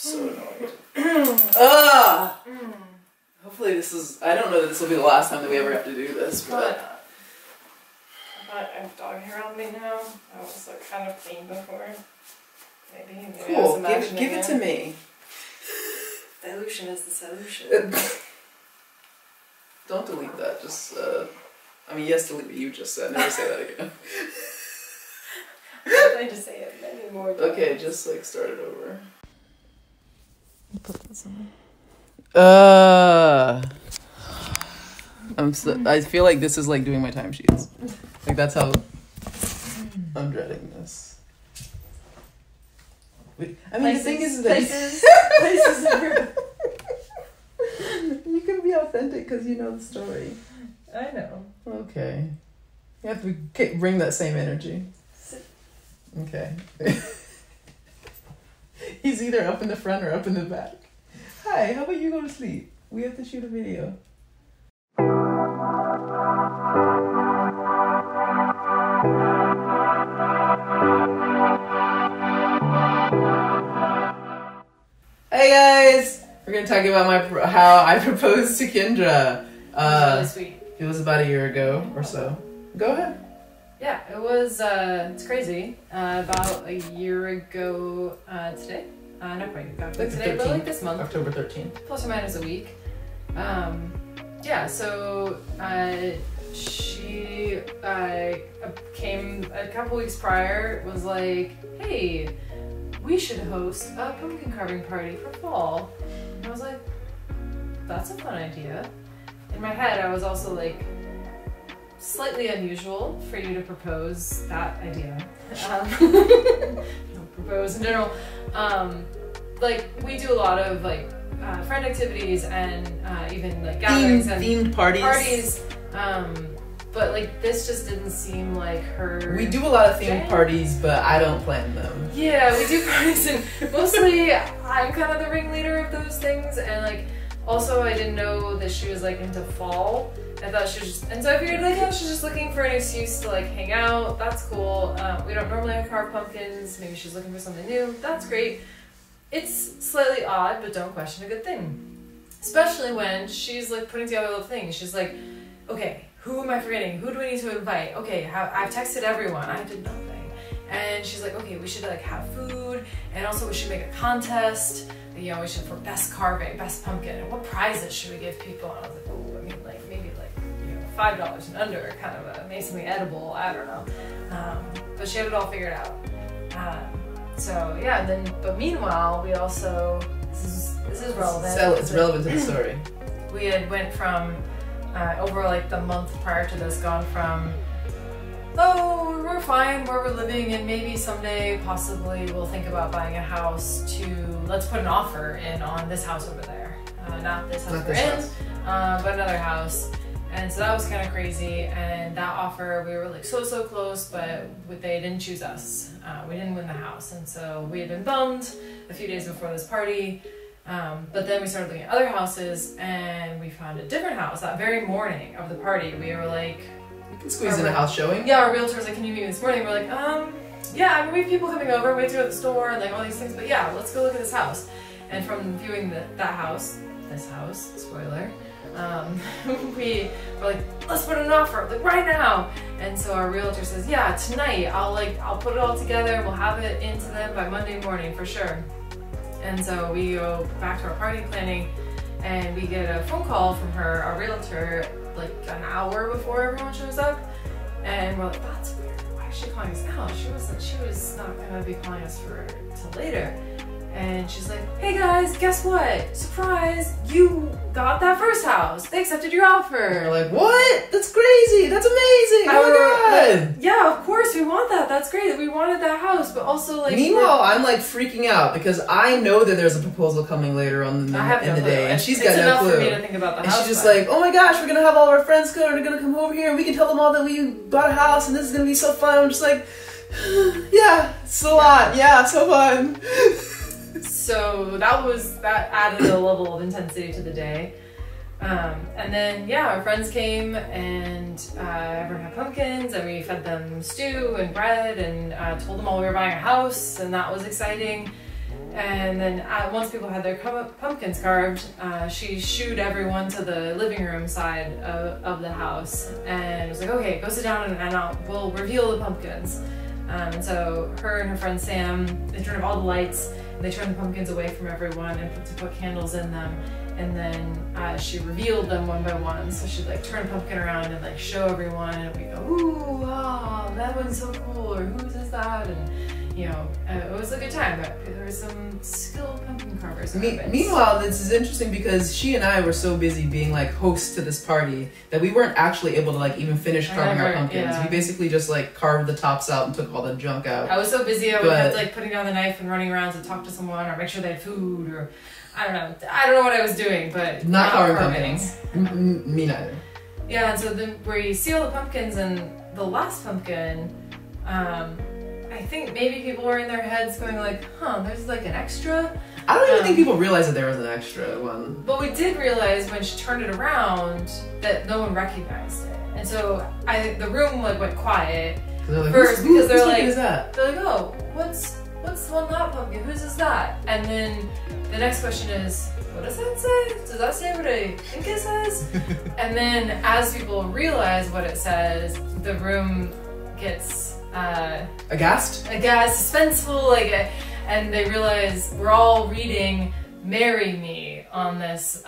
So annoyed. Ah! Hopefully this is, I don't know that this will be the last time that we ever have to do this, but... I have dog hair on me now. I was like kind of clean before. Maybe cool, give it to me. Dilution is the solution. Don't delete that, just, I mean, yes, delete what you just said. Never say that again. I'm going to say it many more times. Okay, just like start it over. Put this on. I feel like this is like doing my timesheets. Like that's how I'm dreading this. I mean, the thing is that places you can be authentic because you know the story. I know. Okay. You have to bring that same energy. Okay. He's either up in the front or up in the back. Hi, how about you go to sleep? We have to shoot a video. Hey guys! We're gonna talk about how I proposed to Kendra. It was really sweet. It was about a year ago or so. Go ahead. Yeah, it was, it's crazy. About a year ago today. Not quite exactly today, but like this month. October 13th. Plus or minus a week. Yeah, so she came a couple weeks prior, was like, hey, we should host a pumpkin carving party for fall. And I was like, that's a fun idea. In my head, I was also like, slightly unusual for you to propose that idea. Propose in general. Like we do a lot of like friend activities and even like gatherings and themed parties. But like this just didn't seem like her. We do a lot of themed parties, but I don't plan them. Yeah, we do parties, and mostly I'm kind of the ringleader of those things, and like also I didn't know that she was like into fall. I thought she was just, and so I figured like, oh, she's just looking for an excuse to like hang out. That's cool. We don't normally carve pumpkins. Maybe she's looking for something new. That's great. It's slightly odd, but don't question a good thing. Especially when she's like putting together little things. She's like, okay, who am I forgetting? Who do I need to invite? Okay, I've texted everyone. I did nothing. And she's like, okay, we should like have food, and also we should make a contest. You know, we should for best carving, best pumpkin, and what prizes should we give people? And I was like, oh, I mean, like maybe like $5 and under, kind of make something edible. I don't know. But she had it all figured out. So yeah, but meanwhile, we also this is relevant. So it's relevant to the story. We had went from over like the month prior to this, gone from, oh, we're fine where we're living and maybe someday possibly we'll think about buying a house, to let's put an offer in on this house over there. Not this house we're in, but another house. And so that was kind of crazy, and that offer, we were like so close, but they didn't choose us. We didn't win the house, and so we had been bummed a few days before this party. But then we started looking at other houses, and we found a different house that very morning of the party. We were like, we can squeeze in a house showing. Yeah, our realtor was like, can you meet me this morning? We're like, yeah, I mean, we have people coming over, we have to go to the store and like all these things, but yeah, let's go look at this house. And from viewing this house, spoiler, we were like, let's put an offer, like right now. And so our realtor says, yeah, tonight I'll put it all together and we'll have it into them by Monday morning for sure. And so we go back to our party planning, and we get a phone call from her, our realtor, like an hour before everyone shows up. And we're like, that's weird. Why is she calling us now? She was not gonna be calling us till later. And she's like, hey guys, guess what? Surprise, you got that first house. They accepted your offer. And we're like, what? That's crazy. That's amazing. Oh my God. Like, yeah, of course we want that. That's great. We wanted that house, but also like. Meanwhile, I'm like freaking out because I know that there's a proposal coming later on in the day, and she's got no clue. It's enough for me to think about the house. And she's just like, oh my gosh, we're gonna have all of our friends come, and they're gonna come over here, and we can tell them all that we bought a house, and this is gonna be so fun. I'm just like, yeah, it's a lot. Yeah, so fun. So that added a level of intensity to the day. And then, yeah, our friends came, and everyone had pumpkins, and we fed them stew and bread, and told them all we were buying a house, and that was exciting. And then once people had their pumpkins carved, she shooed everyone to the living room side of the house and was like, okay, go sit down and we'll reveal the pumpkins. And so her and her friend Sam, they turned off all the lights and they turned the pumpkins away from everyone and put candles in them. And then she revealed them one by one. So she'd like turn a pumpkin around and like show everyone and we go, ooh, wow, that one's so cool, or whose is that? And you know, it was a good time, but there were some skilled pumpkin carvers. Meanwhile, this is interesting because she and I were so busy being like hosts to this party that we weren't actually able to like even finish carving our pumpkins. Yeah. We basically just like carved the tops out and took all the junk out. I was so busy I would have like putting down the knife and running around to talk to someone or make sure they had food, or I don't know what I was doing, but not carving pumpkins. Me neither. Yeah, and so then where you see all the pumpkins and the last pumpkin, I think maybe people were in their heads going like, huh, there's like an extra. I don't even think people realized that there was an extra one. But we did realize when she turned it around that no one recognized it. And so the room like went quiet like, first because they're like, is that? They're like, oh, what's the one not pumpkin? Whose is that? And then the next question is, what does that say? Does that say what I think it says? And then as people realize what it says, the room gets aghast, suspenseful, and they realize we're all reading "Marry Me" on this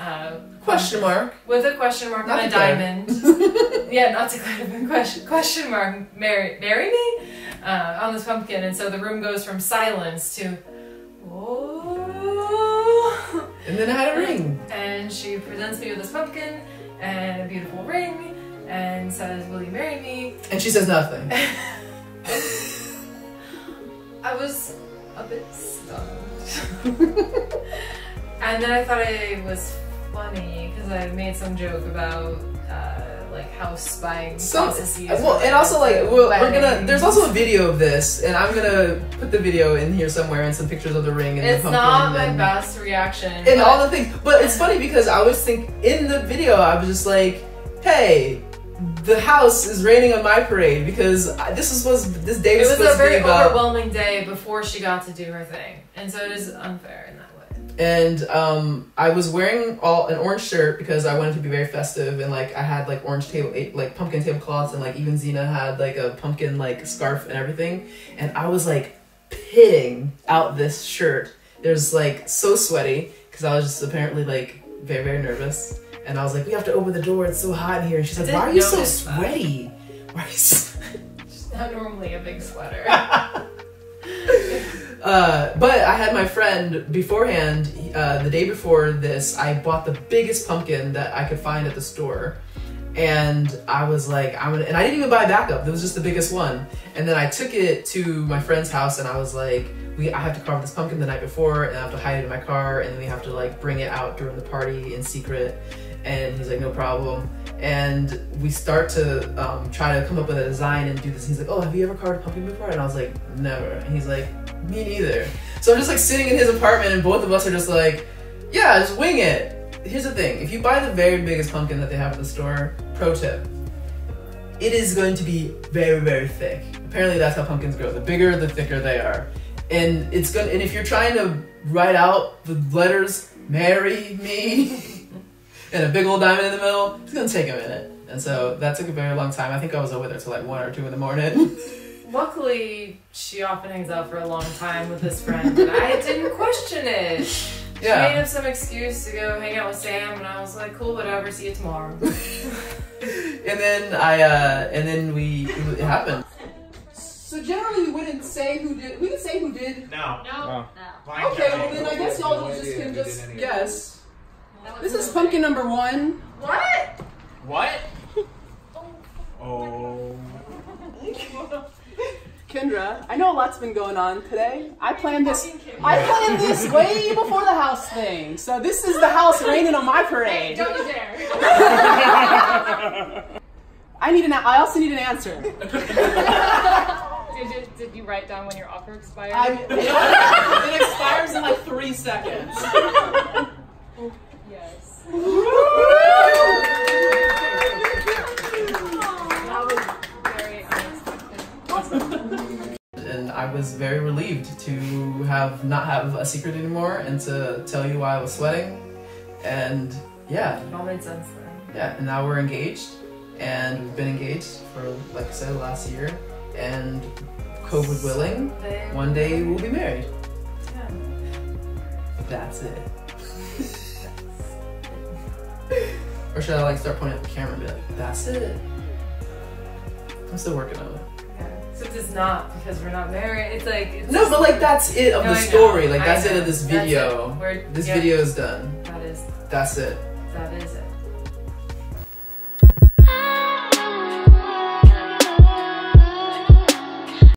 question mark with a question mark and a diamond. Yeah, not declared. Question mark. Marry me on this pumpkin, and so the room goes from silence to oh. And then I had a ring, and she presents me with this pumpkin and a beautiful ring, and says, "Will you marry me?" And she says nothing. I was a bit stunned. And then I thought it was funny because I made some joke about like house spying processes. Well, and also like we're gonna. There's also a video of this, and I'm gonna put the video in here somewhere and some pictures of the ring and it's the pumpkin. It's not my best reaction. And all the things, but it's funny because I was in the video I was just like, hey. The house is raining on my parade because this day was supposed to be about. It was a very overwhelming day before she got to do her thing, and so it is unfair in that way. And I was wearing an orange shirt because I wanted to be very festive, and like I had like pumpkin tablecloths, and like even Zena had like a pumpkin like scarf and everything, and I was like pitting out this shirt. It was like so sweaty because I was just apparently like very, very nervous. And I was like, we have to open the door, it's so hot in here. And she's like, why are you so sweaty? Why are you so... She's not normally a big sweater. But I had my friend beforehand, the day before this, I bought the biggest pumpkin that I could find at the store. And I was like, and I didn't even buy backup, it was just the biggest one. And then I took it to my friend's house and I was like, I have to carve this pumpkin the night before and I have to hide it in my car and then we have to like bring it out during the party in secret. And he's like, no problem. And we start to try to come up with a design and do this. He's like, oh, have you ever carved a pumpkin before? And I was like, never. And he's like, me neither. So I'm just like sitting in his apartment and both of us are just like, yeah, just wing it. Here's the thing. If you buy the very biggest pumpkin that they have at the store, pro tip, it is going to be very, very thick. Apparently that's how pumpkins grow. The bigger, the thicker they are. And and if you're trying to write out the letters, marry me, and a big old diamond in the middle, it's gonna take a minute. And so that took a very long time. I think I was over there till like 1 or 2 in the morning. Luckily, she often hangs out for a long time with this friend, and I didn't question it. She made up some excuse to go hang out with Sam, and I was like, cool, whatever, see you tomorrow. And then it happened. So generally we wouldn't say who did. We could say who did. No. Okay, well then I guess y'all can just guess. This is pumpkin number 1. What? What? Oh. Kendra, I know a lot's been going on today. I planned this way before the house thing. So this is the house raining on my parade. Don't you dare. I also need an answer. Did you write down when your offer expired? It expires in like 3 seconds. Yes. That was very unexpected. And I I was very relieved to not have a secret anymore and to tell you why I was sweating. And yeah. It all made sense then. Yeah, and now we're engaged. And we've been engaged for, like I said, last year. And COVID willing, one day we'll be married. Yeah. That's it. Or should I like start pointing at the camera and be like, that's it? I'm still working on it. Yeah. Except it's not, because we're not married. It's like no, but like that's it of the story. Like that's it of this video. This video is done. That is. That's it. That is it.